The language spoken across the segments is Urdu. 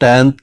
10th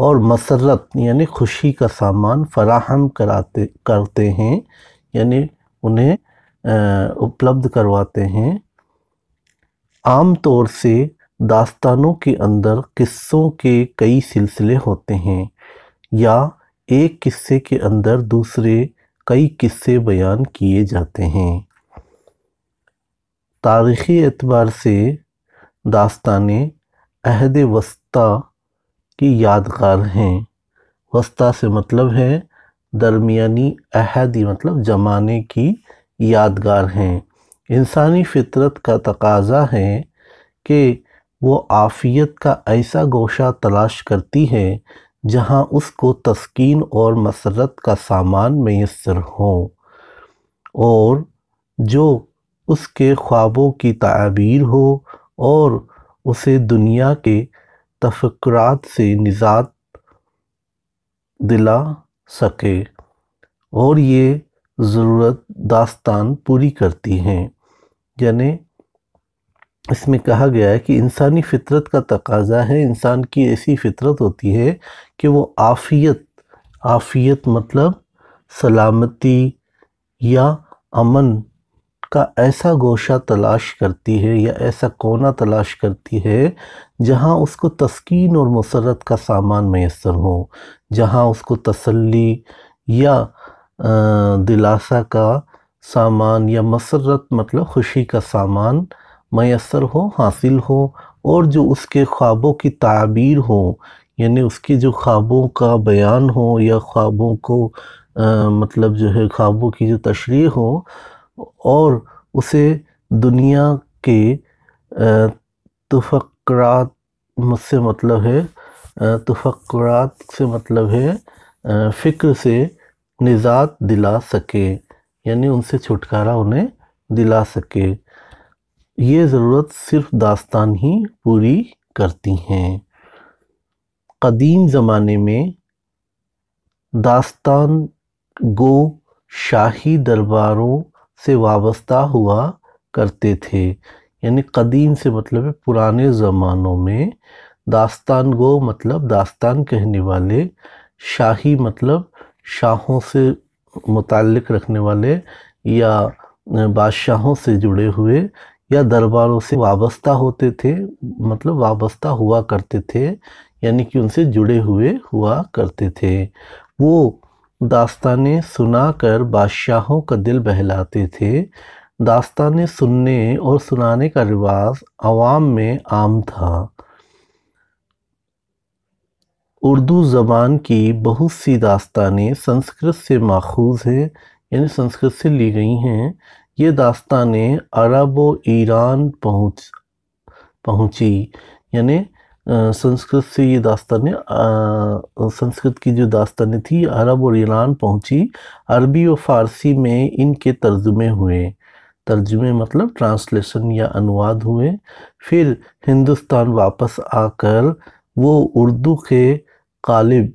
اور مسرت یعنی خوشی کا سامان فراہم کرتے ہیں، یعنی انہیں اپلبدھ کرواتے ہیں۔ عام طور سے داستانوں کے اندر قصوں کے کئی سلسلے ہوتے ہیں یا ایک قصے کے اندر دوسرے کئی قصے بیان کیے جاتے ہیں۔ تاریخی اعتبار سے داستانیں عہد وسطیٰ کی یادگار ہیں۔ وسطیٰ سے مطلب ہے درمیانی، عہدی مطلب زمانے کی یادگار ہیں۔ انسانی فطرت کا تقاضا ہے کہ وہ عافیت کا ایسا گوشہ تلاش کرتی ہے جہاں اس کو تسکین اور مسرت کا سامان میسر ہو، اور جو اس کے خوابوں کی تعبیر ہو اور اسے دنیا کے تفکرات سے نجات دلا سکے، اور یہ ضرورت داستان پوری کرتی ہیں۔ یعنی اس میں کہا گیا ہے کہ انسانی فطرت کا تقاضا ہے، انسان کی ایسی فطرت ہوتی ہے کہ وہ عافیت مطلب سلامتی یا امن کا ایسا گوشہ تلاش کرتی ہے یا ایسا کونا تلاش کرتی ہے جہاں اس کو تسکین اور مسرت کا سامان میسر ہو، جہاں اس کو تسلی یا دلاسا کا سامان یا مسرت مطلب خوشی کا سامان میسر ہو، حاصل ہو، اور جو اس کے خوابوں کی تعبیر ہو، یعنی اس کی جو خوابوں کا بیان ہو یا خوابوں کو مطلب جو ہے خوابوں کی جو تشریح ہو، اور اسے دنیا کے تفکرات سے مطلب ہے فکر سے نجات دلا سکے، یعنی ان سے چھٹکارا انہیں دلا سکے۔ یہ ضرورت صرف داستان ہی پوری کرتی ہیں۔ قدیم زمانے میں داستان گو شاہی درباروں سے وابستہ ہوا کرتے تھے، یعنی قدیم سے مطلب ہے پرانے زمانوں میں داستان گو مطلب داستان کہنے والے، شاہی مطلب شاہوں سے متعلق رکھنے والے یا بادشاہوں سے جڑے ہوئے یا درباروں سے وابستہ ہوتے تھے، مطلب وابستہ ہوا کرتے تھے، یعنی کہ ان سے جڑے ہوئے ہوا کرتے تھے۔ وہ داستانیں سنا کر بادشاہوں کا دل بہلاتے تھے۔ داستانیں سننے اور سنانے کا رواج عوام میں عام تھا۔ اردو زبان کی بہت سی داستانیں سنسکرت سے ماخوذ ہیں، یعنی سنسکرت سے لی گئی ہیں۔ یہ داستانیں عرب و ایران پہنچی، یعنی سنسکرت سے یہ داستانیں سنسکرت کی جو داستانیں تھی عرب اور ایران پہنچی۔ عربی و فارسی میں ان کے ترجمے ہوئے، ترجمے مطلب ٹرانسلیشن یا انواد ہوئے، پھر ہندوستان واپس آ کر وہ اردو کے قالب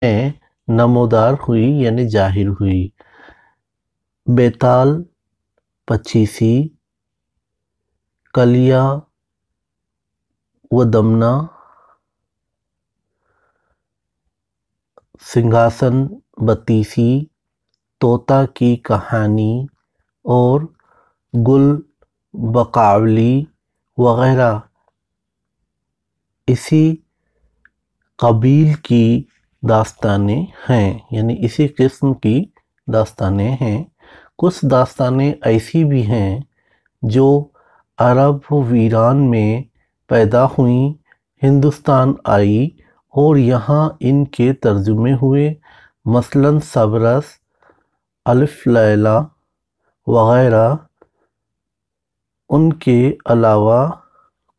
میں نمودار ہوئی، یعنی ظاہر ہوئی۔ بیتال، پچیسی، کلیا و دمنا، سنگھاسن بتیسی، طوطا کی کہانی اور گل بقاولی وغیرہ اسی قبیل کی داستانیں ہیں، یعنی اسی قسم کی داستانیں ہیں۔ کچھ داستانیں ایسی بھی ہیں جو عرب و ایران میں پیدا ہوئیں، ہندوستان آئی اور یہاں ان کے ترجمے ہوئے، مثلاً صبرس، الف لیلا وغیرہ۔ ان کے علاوہ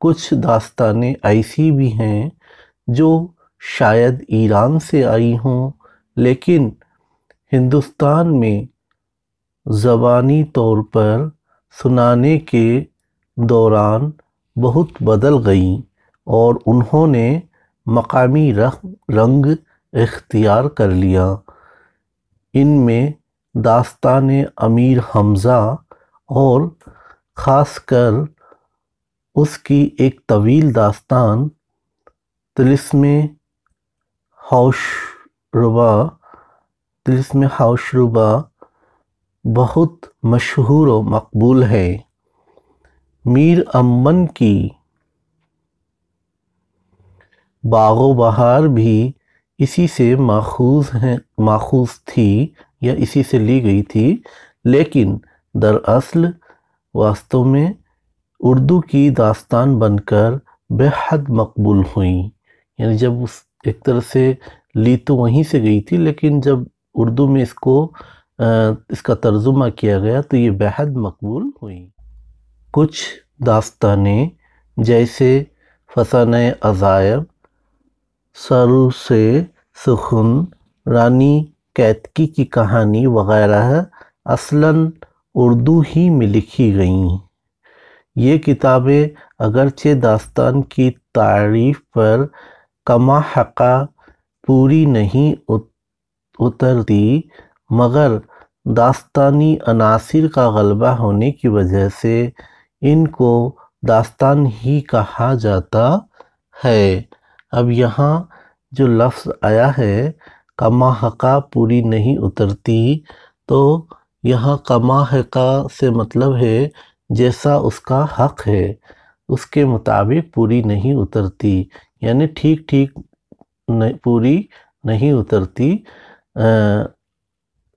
کچھ داستانیں ایسی بھی ہیں جو شاید ایران سے آئی ہوں لیکن ہندوستان میں زبانی طور پر سنانے کے دوران بہت بدل گئیں اور انہوں نے مقامی رنگ اختیار کر لیا۔ ان میں داستان امیر حمزہ اور خاص کر اس کی ایک طویل داستان طلسم ہوشربا بہت مشہور و مقبول ہے۔ میر امن کی باغ و بہار بھی اسی سے ماخوذ تھی یا اسی سے لی گئی تھی، لیکن دراصل واستو میں اردو کی داستان بن کر بے حد مقبول ہوئیں۔ یعنی جب ایک طرح سے لی تو وہیں سے گئی تھی، لیکن جب اردو میں اس کا ترجمہ کیا گیا تو یہ بے حد مقبول ہوئیں۔ کچھ داستانیں جیسے فسانہ عذائر، سرو سے سخن، رانی کیتکی کی کہانی وغیرہ اصلاً اردو ہی میں لکھی گئیں۔ یہ کتابیں اگرچہ داستان کی تعریف پر کما حقہ پوری نہیں اترتی، مگر داستانی عناصر کا غلبہ ہونے کی وجہ سے ان کو داستان ہی کہا جاتا ہے۔ اب یہاں جو لفظ آیا ہے کما حقہ پوری نہیں اترتی، تو یہاں کما حقہ سے مطلب ہے جیسا اس کا حق ہے اس کے مطابق پوری نہیں اترتی، یعنی ٹھیک ٹھیک پوری نہیں اترتی،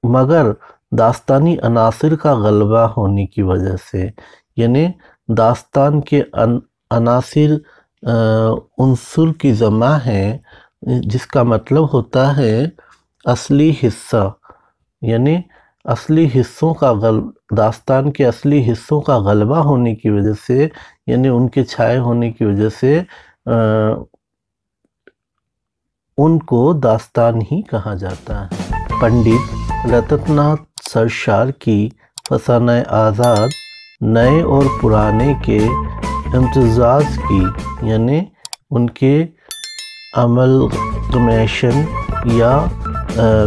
مگر داستانی عناصر کا غلبہ ہونے کی وجہ سے، یعنی داستان کے عناصر عنصر کی جمع ہے، جس کا مطلب ہوتا ہے اصلی حصہ، یعنی اصلی حصوں کا داستان کے اصلی حصوں کا غلبہ ہونے کی وجہ سے، یعنی ان کے چھائے ہونے کی وجہ سے ان کو داستان ہی کہا جاتا ہے۔ پنڈت رتن ناتھ سرشار کی فسانہ آزاد نئے اور پرانے کے امتزاج کی، یعنی ان کے املگمیشن یا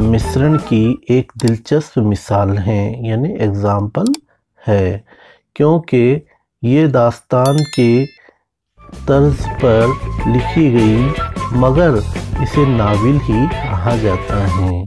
مشرن کی ایک دلچسپ مثال ہے، یعنی ایگزامپل ہے، کیونکہ یہ داستان کے طرز پر لکھی گئی مگر اسے ناول ہی کہا جاتا ہے۔